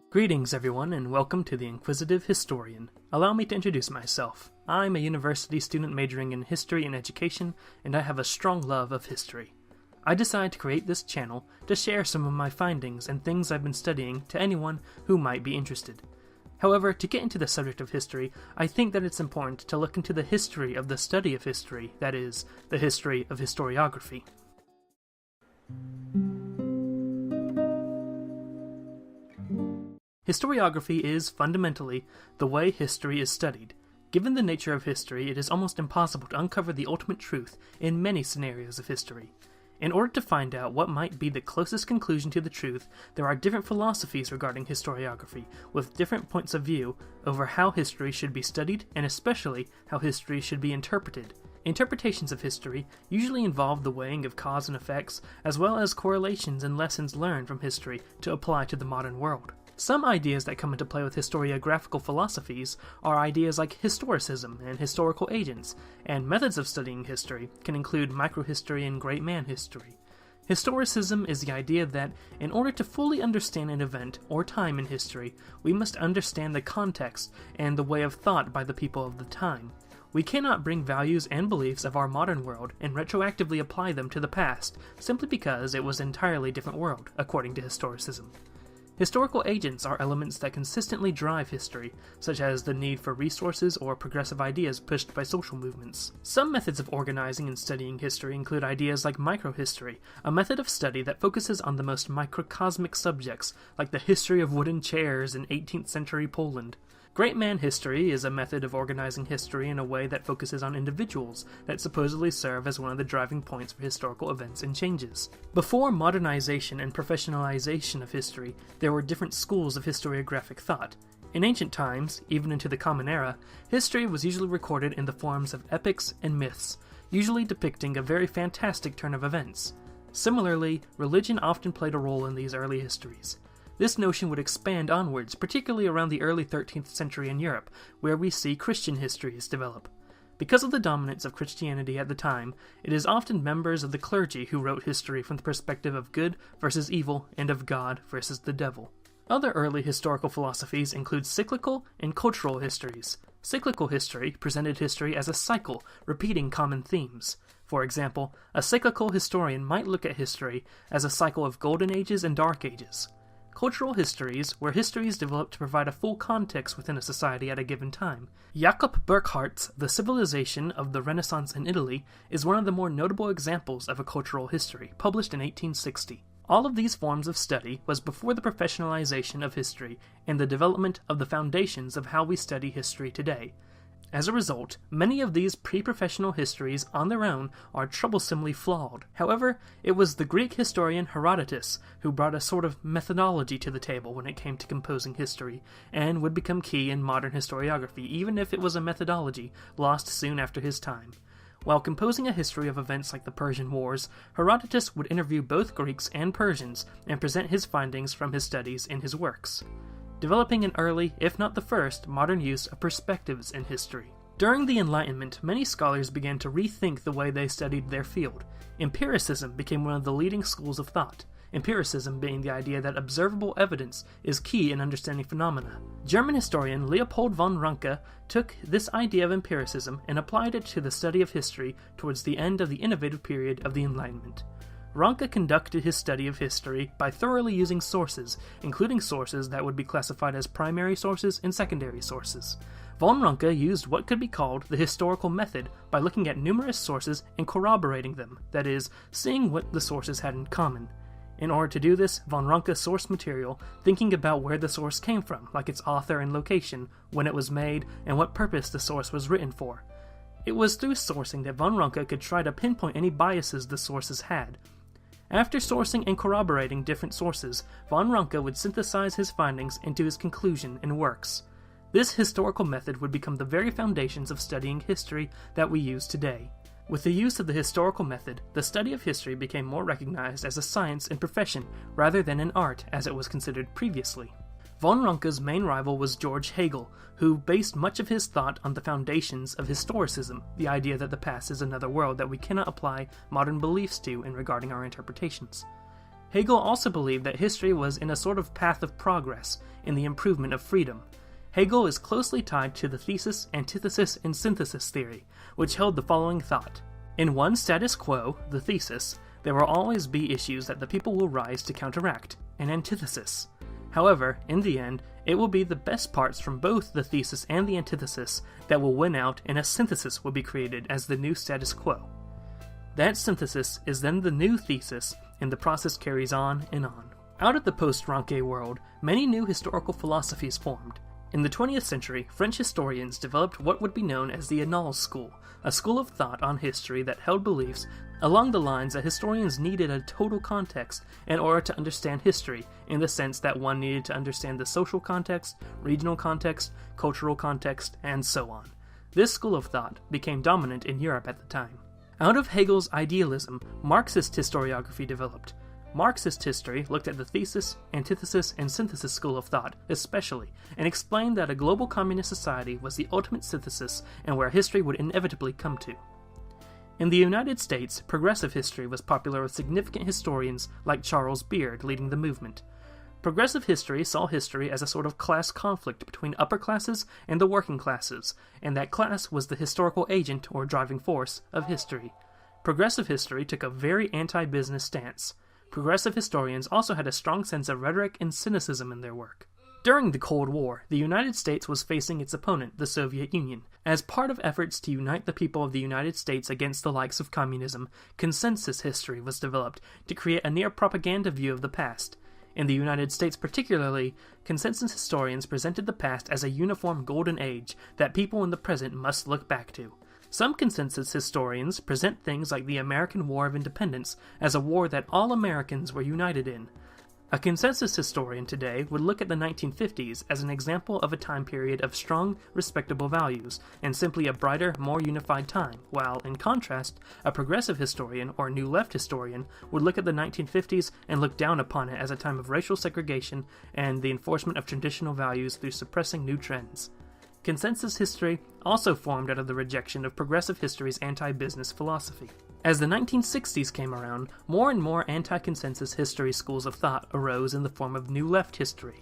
Greetings everyone, and welcome to the Inquisitive Historian. Allow me to introduce myself. I'm a university student majoring in history and education, and I have a strong love of history. I decided to create this channel to share some of my findings and things I've been studying to anyone who might be interested. However, to get into the subject of history, I think that it's important to look into the history of the study of history, that is, the history of historiography. Historiography is, fundamentally, the way history is studied. Given the nature of history, it is almost impossible to uncover the ultimate truth in many scenarios of history. In order to find out what might be the closest conclusion to the truth, there are different philosophies regarding historiography, with different points of view over how history should be studied, and especially how history should be interpreted. Interpretations of history usually involve the weighing of cause and effects, as well as correlations and lessons learned from history to apply to the modern world. Some ideas that come into play with historiographical philosophies are ideas like historicism and historical agents, and methods of studying history can include microhistory and great man history. Historicism is the idea that, in order to fully understand an event or time in history, we must understand the context and the way of thought by the people of the time. We cannot bring values and beliefs of our modern world and retroactively apply them to the past, simply because it was an entirely different world, according to historicism. Historical agents are elements that consistently drive history, such as the need for resources or progressive ideas pushed by social movements. Some methods of organizing and studying history include ideas like microhistory, a method of study that focuses on the most microcosmic subjects, like the history of wooden chairs in 18th century Poland. Great man history is a method of organizing history in a way that focuses on individuals that supposedly serve as one of the driving points for historical events and changes. Before modernization and professionalization of history, there were different schools of historiographic thought. In ancient times, even into the Common Era, history was usually recorded in the forms of epics and myths, usually depicting a very fantastic turn of events. Similarly, religion often played a role in these early histories. This notion would expand onwards, particularly around the early 13th century in Europe, where we see Christian histories develop. Because of the dominance of Christianity at the time, it is often members of the clergy who wrote history from the perspective of good versus evil and of God versus the devil. Other early historical philosophies include cyclical and cultural histories. Cyclical history presented history as a cycle, repeating common themes. For example, a cyclical historian might look at history as a cycle of golden ages and dark ages. Cultural histories were histories developed to provide a full context within a society at a given time. Jakob Burckhardt's The Civilization of the Renaissance in Italy is one of the more notable examples of a cultural history, published in 1860. All of these forms of study was before the professionalization of history and the development of the foundations of how we study history today. As a result, many of these pre-professional histories on their own are troublesomely flawed. However, it was the Greek historian Herodotus who brought a sort of methodology to the table when it came to composing history, and would become key in modern historiography, even if it was a methodology lost soon after his time. While composing a history of events like the Persian Wars, Herodotus would interview both Greeks and Persians and present his findings from his studies in his works, developing an early, if not the first, modern use of perspectives in history. During the Enlightenment, many scholars began to rethink the way they studied their field. Empiricism became one of the leading schools of thought, empiricism being the idea that observable evidence is key in understanding phenomena. German historian Leopold von Ranke took this idea of empiricism and applied it to the study of history towards the end of the innovative period of the Enlightenment. Ranke conducted his study of history by thoroughly using sources, including sources that would be classified as primary sources and secondary sources. Von Ranke used what could be called the historical method by looking at numerous sources and corroborating them, that is, seeing what the sources had in common. In order to do this, von Ranke sourced material, thinking about where the source came from, like its author and location, when it was made, and what purpose the source was written for. It was through sourcing that von Ranke could try to pinpoint any biases the sources had. After sourcing and corroborating different sources, von Ranke would synthesize his findings into his conclusion and works. This historical method would become the very foundations of studying history that we use today. With the use of the historical method, the study of history became more recognized as a science and profession rather than an art as it was considered previously. Von Ranke's main rival was George Hegel, who based much of his thought on the foundations of historicism, the idea that the past is another world that we cannot apply modern beliefs to in regarding our interpretations. Hegel also believed that history was in a sort of path of progress in the improvement of freedom. Hegel is closely tied to the thesis, antithesis, and synthesis theory, which held the following thought. In one status quo, the thesis, there will always be issues that the people will rise to counteract, an antithesis. However, in the end, it will be the best parts from both the thesis and the antithesis that will win out, and a synthesis will be created as the new status quo. That synthesis is then the new thesis, and the process carries on and on. Out of the post-Ranke world, many new historical philosophies formed. In the 20th century, French historians developed what would be known as the Annales school, a school of thought on history that held beliefs along the lines that historians needed a total context in order to understand history, in the sense that one needed to understand the social context, regional context, cultural context, and so on. This school of thought became dominant in Europe at the time. Out of Hegel's idealism, Marxist historiography developed. Marxist history looked at the thesis, antithesis, and synthesis school of thought especially, and explained that a global communist society was the ultimate synthesis and where history would inevitably come to. In the United States, progressive history was popular with significant historians like Charles Beard leading the movement. Progressive history saw history as a sort of class conflict between upper classes and the working classes, and that class was the historical agent or driving force of history. Progressive history took a very anti-business stance. Progressive historians also had a strong sense of rhetoric and cynicism in their work. During the Cold War, the United States was facing its opponent, the Soviet Union. As part of efforts to unite the people of the United States against the likes of communism, consensus history was developed to create a near-propaganda view of the past. In the United States particularly, consensus historians presented the past as a uniform golden age that people in the present must look back to. Some consensus historians present things like the American War of Independence as a war that all Americans were united in. A consensus historian today would look at the 1950s as an example of a time period of strong, respectable values, and simply a brighter, more unified time, while, in contrast, a progressive historian or New Left historian would look at the 1950s and look down upon it as a time of racial segregation and the enforcement of traditional values through suppressing new trends. Consensus history also formed out of the rejection of progressive history's anti-business philosophy. As the 1960s came around, more and more anti-consensus history schools of thought arose in the form of New Left history.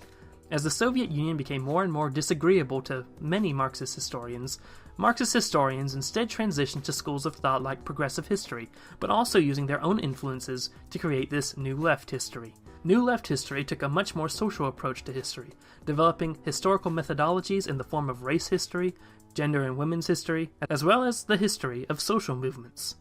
As the Soviet Union became more and more disagreeable to many Marxist historians instead transitioned to schools of thought like progressive history, but also using their own influences to create this New Left history. New Left history took a much more social approach to history, developing historical methodologies in the form of race history, gender and women's history, as well as the history of social movements.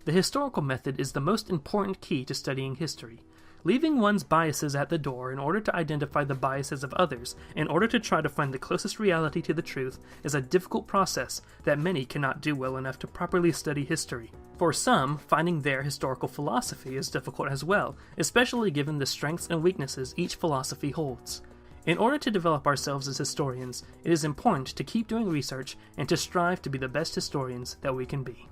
The historical method is the most important key to studying history. Leaving one's biases at the door in order to identify the biases of others, in order to try to find the closest reality to the truth, is a difficult process that many cannot do well enough to properly study history. For some, finding their historical philosophy is difficult as well, especially given the strengths and weaknesses each philosophy holds. In order to develop ourselves as historians, it is important to keep doing research and to strive to be the best historians that we can be.